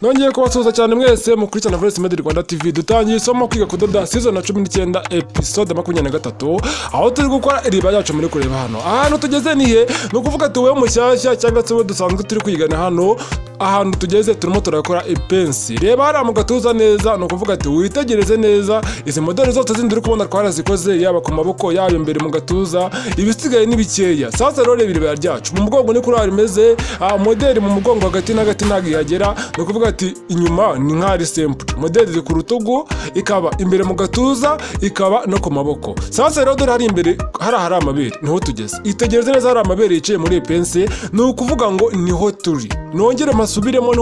Nongeye kubasuhuza cyane mwese mukurikirana Voice Moderi Rwanda TV. Dutangiye isomo kwiga kudoda season ya 19 episode 23 aho turi gukora iriba yacu muri kureba hano. Ahantu tugeze nihe no kuvuga tuwe mushyashya cyangwa se dusanzwe turi kwigana hano. Ahantu tugeze turimo turakora ipensi. Reba hari mu gatuza neza no kuvuga ati witegereze neza izi moderi zose zindi uri kubona twarazikoze yaba ku maboko yaba imbere mu gatuza ibisigaye n'ibikeya. Sasa rero iriba ryacu mu mugongo ni kuri rimeze moderi mu mugongo hagati na hagati nagihagera no kuvuga ati inyuma ni nk'ari simple moderi ku rutugu ikaba imbere mu gatuza ikaba no ku maboko. Sasa rero dore hari imbere hari amabere niho tugeze. Itegereze neza hari amabere yicaye muri ipensi ni ukuvuga ngo niho turi. Nongere masubiremo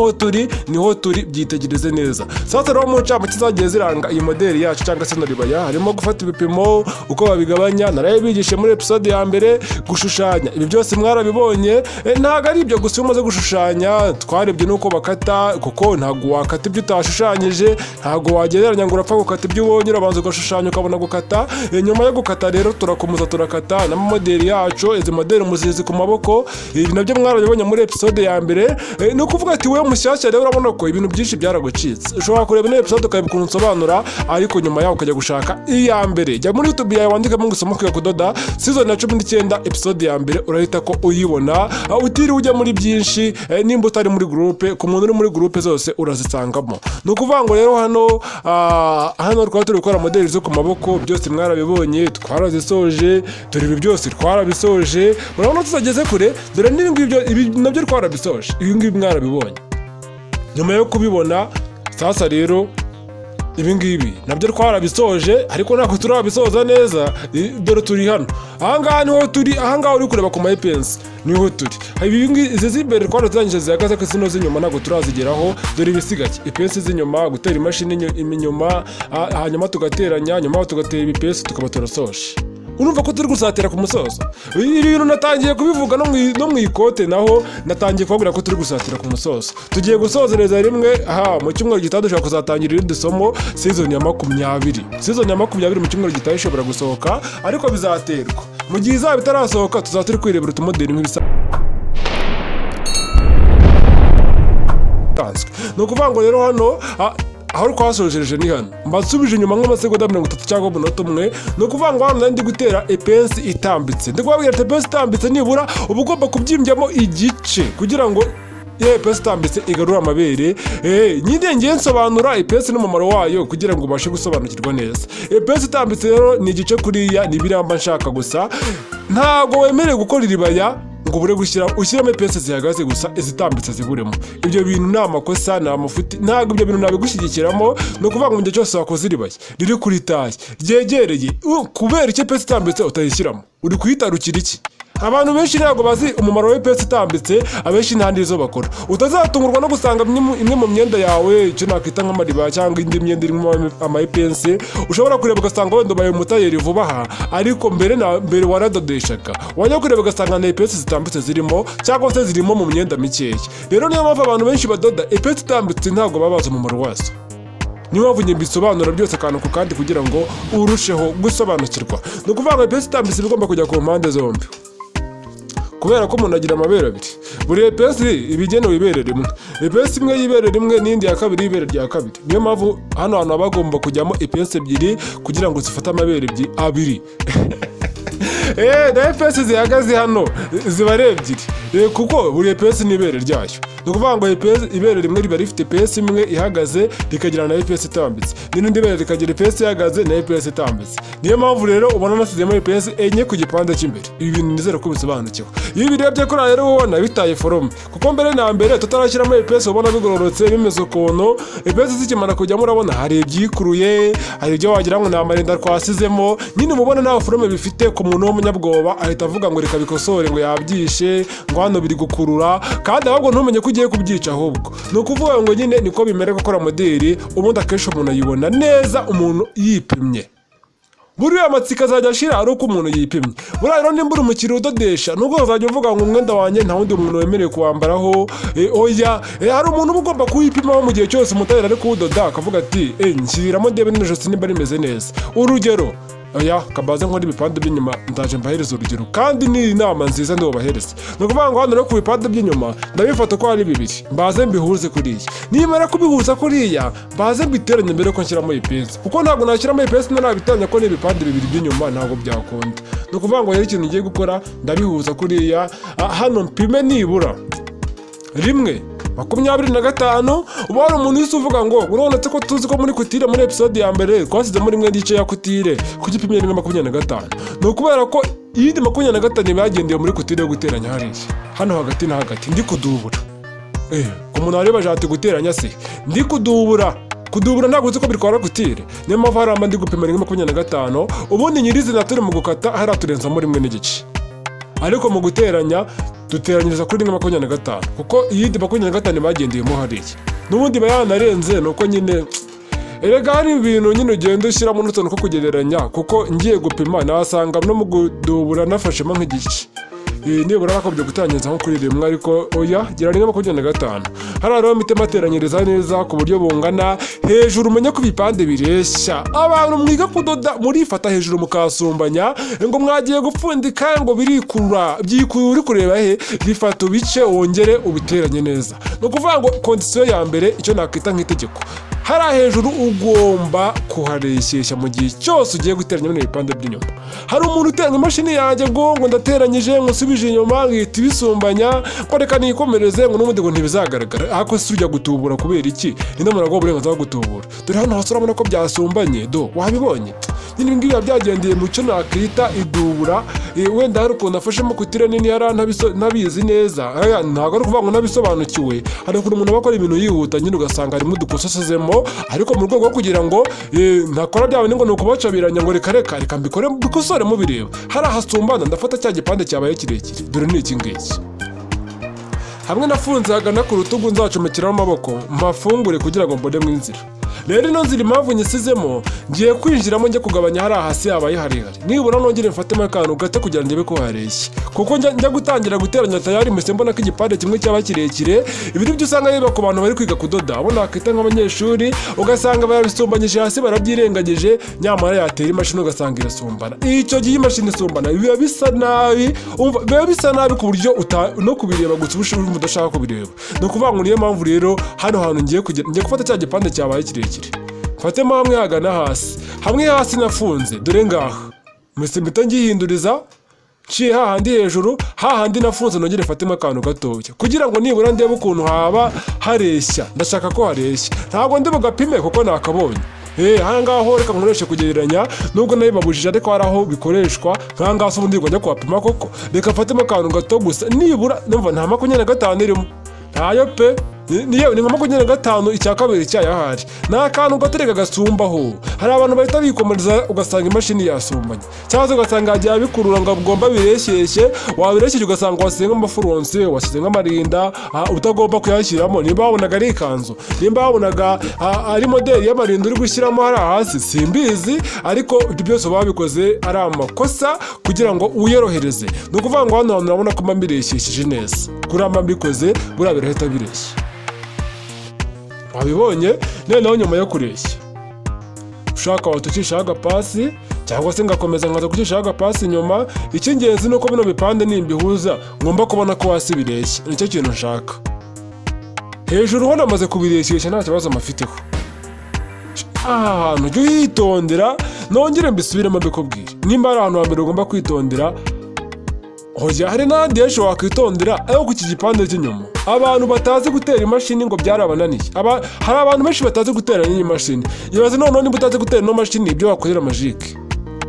niho turi byitegereze neza. Sasa rero mu ncamo kizagiye ziranga iyi moderi yacu cyangwa se noribaya harimo gufata ibipimo uko babigabanya narabigishe muri episode ya mbere gushushanya. Ibi byose mwarabibonye ntago ari ibyo gusa umaze gushushanya twarebye nuko bakata kuko ntago wakata ibyo utashushanyije ntago wagereranya ngo urapfa gukata ibyo ubonye urabanza ugashushanya ukabona gukata. Nyuma yo gukata rero turakomeza turakata na moderi yacu izi moderi muzizi ku maboko. Ibi nabyo mwarabibonye muri episode ya mbere no kuvuga ati we mushyashya rero urabona ko ibintu byinshi byaragucitse. Ushobora kureba no episode ukayibuka unsobanura ariko nyuma yaho ukajya gushaka iya mbere. Jya muri YouTube yawe wandikamo ngo isomo kwiga kudoda season ya 19 episode ya mbere urahita ko uyibona utiriwe ujya muri byinshi. Nimba utari muri groupe ku muntu uri muri groupe zose urazisangamo. No kuvuga ngo rero hano twari turi gukora moderi zo ku maboko byose mwarabibonye twarazisoje. Dore ibi byose twarabisoje urabona tuzageze kure. Dore ibi nabyo twarabisoje ibi mwarabibonye. Nyuma yo kubibona sasa rero ibi ngibi nabyo twarabisoje ariko nako turabisoza neza. Dore turi hano ahangaha niho turi. Ahangaha uri kureba ku mayipensi niho turi. Izi zimbere twarazirangije zihagaze ko zino z'inyuma ntabwo turazigeraho. Dore ibisigaye ipensi z'inyuma gutera imashini inyuma hanyuma tugateranya nyuma tugatera ibipensi tukaba turasoje. Urumva ko turi gusatira ku musozo. Ibi bintu natangiye kubivuga no mu ikote naho natangiye kubabwira ko turi gusatira ku musozo. Tugiye gusozereza rimwe mu cyumweru gitaha dushaka kuzatangira irindi somo season ya 20. Season ya 20 mu cyumweru gitaha ishobora gusohoka ariko bizaterwa. Mu gihe izaba itarasohoka tuzaturi kwirebera utumoderi nk'ibisa. No kuvuga ngo rero hano aho twasojereje ni hano mbasubije inyuma nk'amasegonda 30 cyangwa umunota umwe. No kuvuga ngo hano ndi gutera ipensi itambitse. Ndi kubabwira ati ipensi itambitse nibura uba ugomba kubyimbyamo igice kugira ngo ipensi itambitse igarura amabere. Nyine ngiye nsobanura ipensi n'umumaro wayo kugira ngo ubashe gusobanukirwa neza. Ipensi itambitse rero ni igice kuriya ni biramba nshaka gusa. Ntago wemerewe gukora iribaya ngo bure ushyiramo ipensi zihagaze gusa izitambitse ziburemo. Ibyo bintu ni amakosa ni amafuti ntabwo ibyo bintu nabigushyigikiramo. No kuvuga ngo mu gihe cyose wakoze iribaya riri kuri tayi ryegereye kubera icyo ipensi itambitse utayishyiramo uri kuyitarukira iki. Abantu benshi ntabwo bazi umumaro w'ipensi itambitse abenshi ntandi izo bakora. Utazatungurwa no gusanga imwe mu myenda yawe icyo nakwita nk'amariba cyangwa indi myenda irimo amayipensi ushobora kureba ugasanga wenda ubaye umutayeri vuba aha ariko mbere waradodeshaga wajya kureba ugasanga na ipensi zitambitse zirimo cyangwa se zirimo mu myenda mikeya. Rero niyo mpamvu abantu benshi badoda ipensi itambitse ntabwo babaza umumaro wazo. Niyo mpamvu njye mbisobanura byose akantu ku kandi kugira ngo urusheho gusobanukirwa. No kuvuga ngo ipensi itambitse bigomba kujya ku mpande zombi kubera ko umuntu agira amabere abiri. Buri ipensi ibigenewe ibere rimwe. Ipensi imwe y'ibere rimwe n'indi ya kabiri y'ibere rya kabiri. Niyo mpamvu hano bagomba kujyamo ipensi ebyiri kugira ngo zifate amabere abiri. Na ipensi zihagaze hano ziba ari ebyiri kuko buri ipensi n'ibere ryayo. No kuvuga ngo ibere rimwe riba rifite ipensi imwe ihagaze rikagira na ipensi itambitse n'indi bere rikagira ipensi ihagaze na ipensi itambitse. Niyo mpamvu rero ubona nasizemo ipensi enye ku gipande cy'imbere. Ibi bintu nizere ko bisobanukiwe. Ibi birebye ko rero ubona bitaye forome kuko mbere na mbere tutarashyiramo ipensi ubona bigororotse bimeze ukuntu. Ipensi zikimara kujyamo urabona hari ibyikuruye hari ibyo wagira ngo ni amarinda twasizemo. Nyine mubona nta forome bifite ku muntu w'umunyabwoba ahita avuga ngo reka bikosore ngo yabyishe ngo hano biri gukurura kandi ahubwo ntumenye ko ugiye kubyica ahubwo. Ni ukuvuga ngo nyine niko bimere gukora moderi ubundi akenshi umuntu ayibona neza umuntu yipimye. Buriya amatsiko azajya ashira ari uko umuntu yipimye. Buriya rero nimba uri umukiriya udodesha nubwo uzajya uvuga ngo umwenda wanjye nta wundi muntu wemerewe kuwambaraho. Oya hari umuntu uba ugomba kuwipimaho mu gihe cyose umutayeri ari kuwudoda akavuga ati nshyiriramo ndebe n'ijosi nimba rimeze neza. Urugero oya kabaze nkora ibipande by'inyuma ndaje mbahereza urugero kandi ni inama nziza ndi bubahereze. Ni ukuvuga ngo hano rero ku bipande by'inyuma ndabifata ko ari bibiri mbaze mbihuze kuriya, nimara kubihuza kuriya mbaze mbiteranye mbere ko nshyiramo ipensi, kuko ntabwo nashyiramo ipensi nabiteranya ko ni ibipande bibiri by'inyuma ntabwo byakunda. Ni ukuvuga ngo rero ikintu ngiye gukora ndabihuza kuriya, hano mpime nibura 1:25. uba hari umuntu wese uvuga ngo urabonetse ko tuzi ko muri kutire muri episode ya mbere twasizemo rimwe n'igice ya kutire ku gipimo 1:25. ni ukubera ko iyindi 25 bagendeye muri kutire yo guteranya hariya hano hagati na hagati ndi kudubura. Umuntu areba jati guteranya se ndi kudubura ntabwo uzi ko bitwara kutire, niyo mpamvu hari ndi gupima 1:25. ubundi nyirizina turi mu gukata hariya turenzamo 1 ariko mu guteranya duteranyiriza kuri 1:25 kuko iyindi 25 bagendeyemo hariya n'ubundi bayanarenze. nuko nyine erega hari ibintu nyine ugenda ushyiramo n'utuntu ko kugereranya, kuko ngiye gupima nasanga no mu kudubura nafashemo nk'igice, nibura bakabyo gutangiza nko kuri 1 ariko oya gira 1:25. hariya rero mpite materanyiriza neza ku buryo bungana hejuru umenye ko ibipande bireshya. abantu mwiga kudoda murifata hejuru mukasumbanya ngo mwagiye gupfundika ngo birikurura byikurura uri kureba bifata ubice wongere ubiteranye neza. ni ukuvuga ngo kondisiyo ya mbere icyo nakwita nk'itegeko, hariya hejuru ugomba kuhareshyeshya mu gihe cyose ugiye guteranya bino bipande by'inyuma. hari umuntu uteranya imashini yanjye ngo ndateranyije nsubije inyuma ngihita ibisumbanya ngo reka nikomereze ngo n'ubundi ngo ntibizagaragara. ariko si ujya gutubura kubera iki? ninde muntu agomba uburenganzira bwo gutubura? dore hano hasi urabona ko byasumbanye wabibonye nyine ibi ngibi byagendeye mu cyo nakwita idubura. wenda hari ukuntu afashemo kutire nini yari ntabizi neza, ntabwo ari ukuvuga ngo nabisobanukiwe. hari ukuntu umuntu aba akora ibintu yihuta nyine ugasanga harimo udukosa asizemo, ariko mu rwego rwo kugira ngo ntakora bya bintu ngo ni ukubacabiranya ngo reka mbikore mbikosore mubireba. hari ahasumbana ndafata cya gipande cyabaye kirekire, dore ni iki ngiki hamwe nafunze hagana ku rutugu nzacomekeraho amaboko mpafungure kugira ngo mbone mu inzira. rero ino nzira impamvu nyisizemo ngiye kwinjiramo njye kugabanya hariya hasi yabaye harehare, nibura nongere mfatemo akantu gato kugira ngo ndebe ko hareshya, kuko njya gutangira guteranya tayari mpise mbona ko igipande kimwe cyaba kirekire. ibi nibyo usanga biba ku bantu bari kwiga kudoda, abo nakwita nk'abanyeshuri, ugasanga barabisumbanyije hasi barabyirengagije, nyamara yatera imashini ugasanga irasumbana. icyo gihe imashini isumbana biba bisa nabi ku buryo no kubireba gusa uba udashaka kubireba. ni ukuvuga ngo niyo mpamvu rero hano hantu ngiye gufata cya gipande cyabaye kirekire mfatemo hamwe hagana hasi, hamwe hasi nafunze dore ngaha mpise mpita ngihinduriza nciye hahandi hejuru, hahandi nafunze nongere mfatemo akantu gatoya kugira ngo nibura ndebe ukuntu haba hareshya. ndashaka ko hareshya, ntabwo ndi bugapime kuko nakabonye. ahangaho reka nkoreshe kugereranya, nubwo nabibabujije ariko hari aho bikoreshwa. nkangaha se ubundi njya kuhapima koko, reka mfatemo akantu gato gusa, nibura numva nta 25 irimo, ntayo pe. ni 25 icya kabiri cyayahari, ni akantu gatereka gasumbaho. hari abantu bahita bikomereza ugasanga imashini yasumbanye, cyangwa se ugasanga hagiye bikurura ngo ugomba bireshyeshye, wabireshyeshye ugasanga wasize nk'amafuronse, wasize nk'amarinda utagomba kuyashyiramo. nimba wabonaga ari ikanzu, nimba wabonaga ari moderi y'amarinda uri gushyiramo hariya hasi simbizi, ariko ibyo byose babikoze ari amakosa kugira ngo uyorohereze. ni ukuvuga ngo hano hantu urabona ko mbireshyesheje neza, kuriya mbikoze buriya birahita bireshya. wabibonye. noneho nyuma yo kureshya ushaka watucishaho agapasi cyangwa se ngakomeza nkaza kucishaho agapasi nyuma. icy'ingenzi ni uko bino bipande nimbihuza ngomba kubona ko hasi bireshya, nicyo kintu nshaka. hejuru ho namaze kubireshyeshya nta kibazo mafiteho. aha hantu jya uhitondera, nongere mbisubiremo mbikubwire. nimba ari ahantu hambere ugomba kwitondera, hoya hari n'ahandi henshi wakwitondera aho ku iki gipande cy'inyuma. abantu batazi gutera imashini ngo byarabananiye, hari abantu benshi batazi gutera n'iyi mashini. ibaze noneho niba utazi gutera ino mashini ibyo wakorera majike,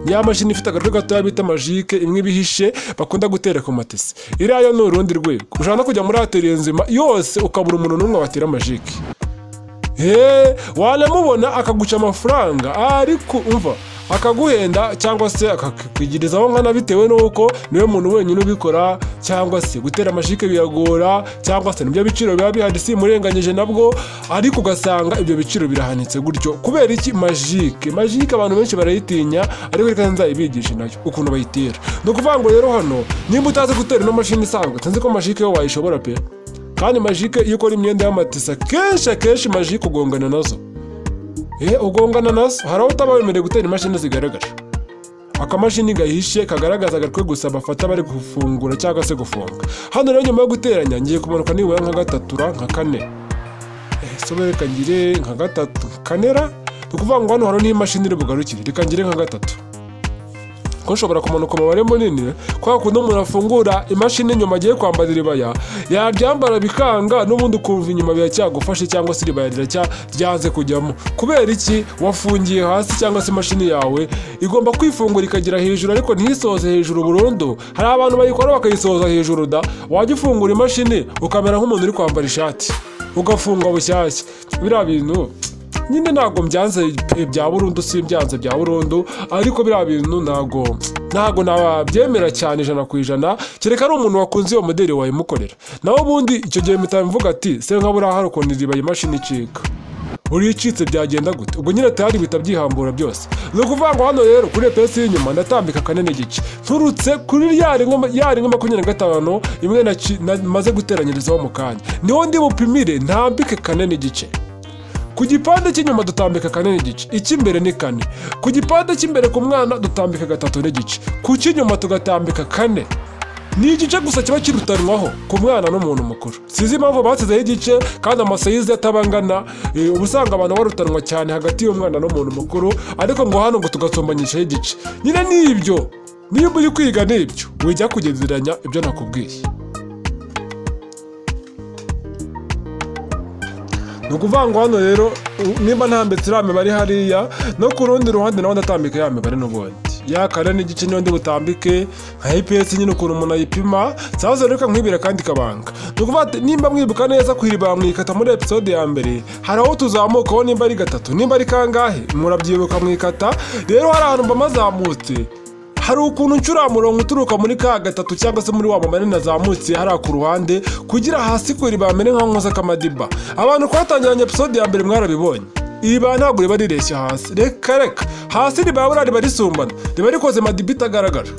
ya mashini ifite agace gatoya bita majike imwe bihishe bakunda gutera ku matesi, iriya ni urundi rwego. ushobora no kujya muri atelier nzima yose ukabura umuntu n'umwe watera majike. wanamubona akaguca amafaranga ariko umva akaguhenda, cyangwa se akakwigirizaho nkana bitewe n'uko niwe muntu wenyine ubikora, cyangwa se gutera amashike biyagora, cyangwa se nibyo biciro biba bihari simurenganyije nabwo, ariko ugasanga ibyo biciro birahanitse gutyo. kubera iki? majike abantu benshi barayitinya, ariko reka nzayibigishe nayo ukuntu bayitera. ni ukuvuga ngo rero hano nimba utazi gutera ino mashini isanzwe, tanzi ko majike yo wayishobora pe. kandi majike iyo ukora imyenda y'amatisa kenshi majike ugongana nazo. ugongana nazo, hari aho utaba wemerewe gutera imashini zigaragara. akamashini gahishe kagaragaza agatwe gusa bafata bari gufungura cyangwa se gufunga. Hano rero nyuma yo guteranya ngiye kumanuka nibura nka gatatu nka kane, sobereka ngire nka gatatu kanera, ukuvuga ngo hano hano ni imashini iri bugarukire, reka ngire nka gatatu ko nshobora kumanuka umubare munini kwa kundi umuntu afungura imashini nyuma agiye kwambara iribaya yaryambara bikanga n'ubundi ukumva inyuma biracyagufashe cyangwa se iribaya ryanze kujyamo. Kubera iki? Wafungiye hasi cyangwa se imashini yawe igomba kwifungura ikagira hejuru ariko ntisoze hejuru burundu. Hari abantu bayikora bakayisoza hejuru da, wajya ufungura imashini ukamera nk'umuntu uri kwambara ishati ugafunga bushyashya. Biriya bintu nyine ntago mbyanze bya burundu, simbyanze bya burundu, ariko biriya bintu ntago nabyemera cyane 100%, kereka ari umuntu wakunze iyo moderi wayimukorera. Naho ubundi icyo gihe mvuga ati se nkabura hari ukuntu iriba imashini icika, uri icitse byagenda gute? Ubwo nyine tayari bitabyihambura byose. Ni ukuvuga ngo hano rero kuri epesi y'inyuma ndatambika kane n'igice, nturutse kuri yari nka 25 imwe maze guteranyirizaho mu kanya, niho ndi bupimire ntambike kane n'igice. Ku gipande cy'inyuma dutambika kane n'igice, icy'imbere ni kane. Ku gipande cy'imbere ku mwana dutambika gatatu n'igice, ku cy'inyuma tugatambika kane. Ni igice gusa kiba kirutanwaho ku mwana n'umuntu mukuru. Sizi impamvu basizeho igice kandi amasayizi atabangana. Uba usanga abantu barutanwa cyane hagati y'umwana n'umuntu mukuru, ariko ngo hano ngo tugasombanyishaho igice. Nyine n'ibyo niba uri kwiga n'ibyo wijya kugenzeranya ibyo nakubwiye. Ni ukuvuga ngo hano rero niba ntambitse iriya mibare hariya, no ku rundi ruhande naho ndatambika ya mibare n'ubundi. Ya kane n'igice niyo ndi butambike nka ipesi nyine ukuntu umuntu ayipima. Saza reka nkwibira kandi kabanga. Ni ukuvuga ati nimba mwibuka neza kwiribaya mwikata muri episode ya mbere, hari aho tuzamukaho nimba ari gatatu nimba ari kangahe murabyibuka mwikata. Rero hari ahantu mbamazamutse, hari ukuntu ncura murongo uturuka muri ka gatatu cyangwa se muri wa mumane nazamutse hariya ku ruhande kugira hasi kwiribaya amere nka nkoza kamadiba. Abantu twatangiranye episode ya mbere mwarabibonye, iribaya ntabwo riba rireshya hasi, reka hasi iribaya riba risumbana, riba rikoze madiba itagaragara.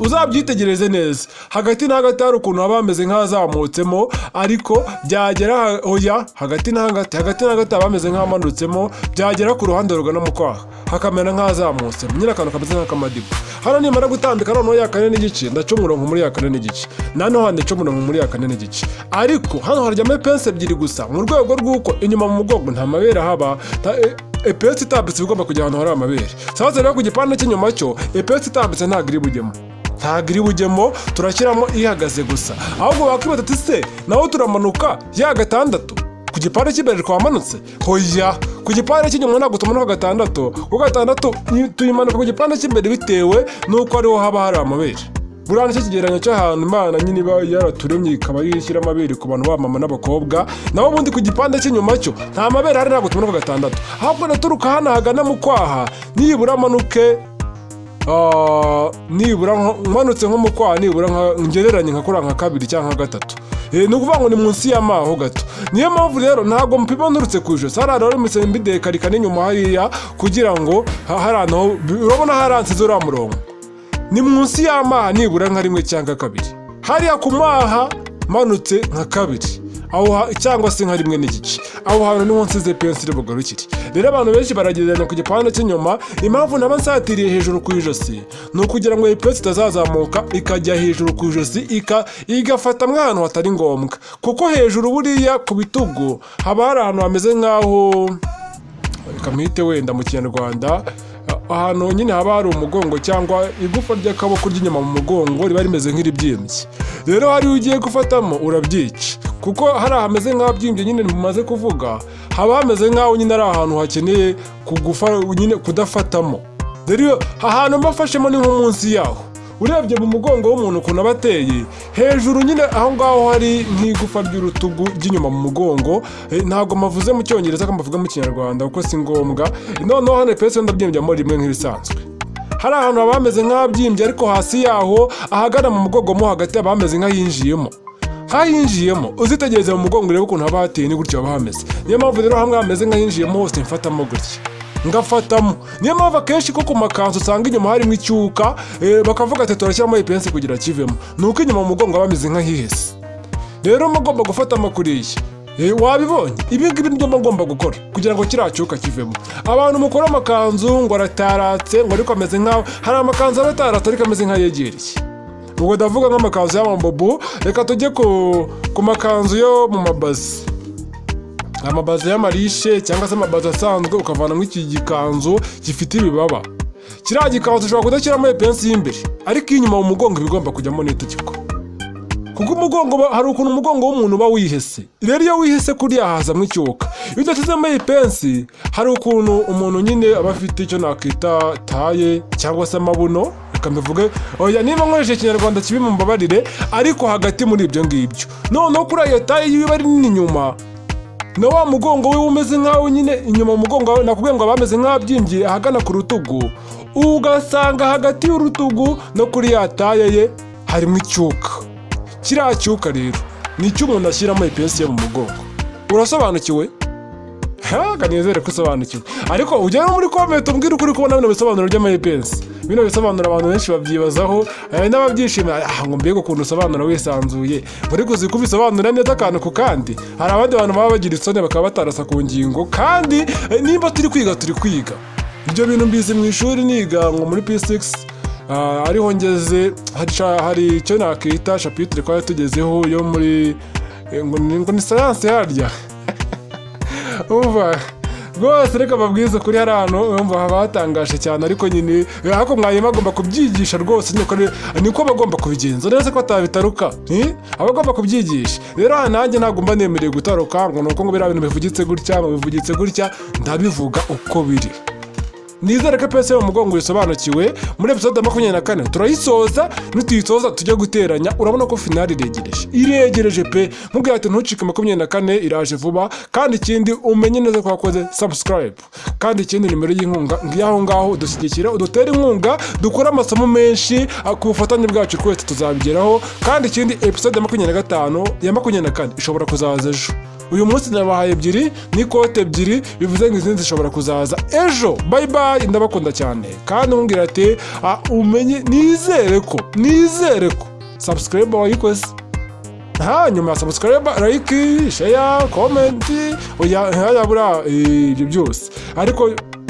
Uzabyitegereze neza, hagati na hagati hari ukuntu haba hameze nk'ahazamutsemo, ariko byagera oya hagati na hagati haba hameze nk'ahamanutsemo, byagera ku ruhande rugana mu kwaha hakamera nk'ahazamutsemo, nyine akantu kameze nk'akamadiba. Hano nimara gutambika noneho ya kane n'igice ndaca umurongo muri ya kane n'igice, noneho handi ndaca umurongo muri ya kane n'igice, ariko hano harajyamo pensi ebyiri gusa mu rwego rw'uko inyuma mu mugongo nta mabere haba. Epesi itambitse igomba kujya ahantu hari amabere. Saza rero ku gipande cy'inyuma cyo epesi itambitse ntabwo iri bujyemo, turashyiramo ihagaze gusa. Ahubwo wakwibaza ati se naho turamanuka ya gatandatu ku gipande cy'imbere twamanutse? Hoya, ku gipande cy'inyuma ntabwo tumanuka gatandatu, ku gatandatu tuyimanuka ku gipande cy'imbere bitewe n'uko ariho haba hari amabere. Buriya nicyo kigereranyo cy'ahantu Imana nyine iba yaraturemye ikaba yishyira amabere ku bantu b'abamama n'abakobwa. Naho ubundi ku gipande cy'inyuma cyo nta mabere hari, ntabwo tumanuka gatandatu, ahubwo naturuka hano hagana mu kwaha nibura manuke nibura manutse nko mu kwaha nibura ngereranye nka kuri nka kabiri cyangwa nka gatatu. Ni ukuvuga ngo ni munsi y'amaho gato. Niyo mpamvu rero ntabwo mpima nturutse ku ijosi, hari ahantu rero mbidekarika n'inyuma hariya kugira ngo hari ahantu urabona haransize uriya murongo, ni munsi y'amaha nibura nka rimwe cyangwa kabiri, hariya ku maha manutse nka kabiri aho cyangwa se nka rimwe n'igice, aho hantu niho nsize pensire bugarukire. Rero abantu benshi baragereranya ku gipande cy'inyuma. Impamvu naba nsatiriye hejuru ku ijosi ni ukugira ngo iyi pensi itazazamuka ikajya hejuru ku ijosi igafata nk'ahantu hatari ngombwa, kuko hejuru buriya ku bitugu haba hari ahantu hameze nk'aho, reka mwite wenda mu kinyarwanda, ahantu nyine haba hari umugongo cyangwa igufa ry'akaboko ry'inyuma mu mugongo riba rimeze nk'iribyimbye. Rero hari ugiye gufatamo urabyica, kuko hari ahameze nk'abyimbye nyine mumaze kuvuga, haba hameze nk'aho nyine ari ahantu hakeneye kugufa nyine kudafatamo. Rero ahantu mbafashemo ni nko munsi yaho, urebye mu mugongo w'umuntu ukuntu aba ateye hejuru nyine aho ngaho hari nk'igufa ry'urutugu ry'inyuma mu mugongo. Ntabwo mavuze mu cyongereza ko mbavuga mu kinyarwanda kuko si ngombwa. Noneho hano pese ndabyimbyamo rimwe nk'ibisanzwe, hari ahantu haba hameze nk'abyimbye, ariko hasi yaho ahagana mu mugongo mo hagati haba hameze nk'ahinjiyemo. Uzitegereze mu mugongo urebe ukuntu haba hateye ni gutyo haba hameze. Niyo mpamvu rero hamwe hameze nk'ahinjiyemo hose mfatamo gutya ngafatamo. Niyo mpamvu akenshi ko ku makanzu usanga inyuma harimo icyuka, bakavuga ati turashyiramo ipensi kugira kivemo, nuko inyuma mu mugongo haba hameze nk'ahihese. Rero mugomba gufatamo kuriya, wabibonye ibi ngibi nibyo ngomba gukora kugira ngo kiriya cyuka kivemo. Abantu mukora amakanzu ngo arataratse ngo ariko ameze nkaho hari amakanzu arataratse ariko ameze nk'ayegereye. Ubwo ndavuga nk'amakanzu y'amambobo. Reka tujye ku makanzu yo mu mabazi, amabazi y'amarishe cyangwa se amabazi asanzwe, ukavana nk'iki gikanzu gifite ibibaba. Kiriya gikanzu ushobora kudashyiramo ipensi y'imbere, ariko inyuma mu mugongo bigomba kujyamo n'itegeko, kuko umugongo hari ukuntu umugongo w'umuntu uba wihese. Rero iyo wihese kuriya hazamo icyuka. Iyo udashyizemo ipensi hari ukuntu umuntu nyine aba afite icyo nakita taye cyangwa se amabuno. Reka mbivuge oya, niba nkoresheje ikinyarwanda kibi mu mbabarire, ariko hagati muri ibyo ngibyo noneho kuri iyo taye yiba ari nini inyuma, na wa mugongo we umeze nkaho nyine inyuma mu mugongo wawe nakubwiye ngo abameze nk'abyimbye ahagana ku rutugu, ugasanga hagati y'urutugu no kuri ya taye ye harimo icyuka. Kiriya cyuka rero ni icyo umuntu ashyiramo ipensi yo mu mugongo. Urasobanukiwe? Nizere ko usobanukiwe, ariko ujya no muri comment umbwira ukuri kubona bino bisobanuro by'amapensi. Bino bisobanuro abantu benshi babyibazaho n'ababyishimira, ngo mbega ukuntu usobanura wisanzuye, muri kuzi kubisobanura neza akantu ku kandi. Hari abandi bantu baba bagira isoni bakaba batarasa ku ngingo, kandi nimba turi kwiga ibyo bintu mbizi mu ishuri niga ngo muri P6 ariho ngeze hari icyo nakita chapitre twari tugezeho yo muri ngo ni science harya umva rwose. Reka babwize kuri hari ahantu umva haba hatangaje cyane, ariko nyine ariko mwarimu agomba kubyigisha rwose, niko bagomba kubigenza neza ko atabitaruka, abagomba kubyigisha. Rero nanjye ntabwo mba nemereye gutaruka ngo nuko ngo biriya bintu bivugitse gutya, ndabivuga uko biri. Nizere ko pese mu mugongo bisobanukiwe. Muri episode 24 turayisoza, nituyisoza tujya guteranya. Urabona ko finali iregereje pe. Mubwira ati ntucike 24 iraje vuba, kandi ikindi umenye neza ko wakoze subscribe, kandi ikindi nimero y'inkunga ngiyaho ngaho dushyigikira, udutera inkunga, dukora amasomo menshi ku bufatanye bwacu twese tuzabigeraho. Kandi ikindi episode 25 ya 24 ishobora kuzaza ejo. Uyu munsi nabahaye ebyiri n'ikote ebyiri, bivuze ngo izindi zishobora kuzaza ejo. Bye bye, ndabakunda cyane. Kandi umbwira ati umenye, nizere ko subscribe wayikoze. Nyuma ya subscribe, like, share, comment, oya yabura ibyo byose, ariko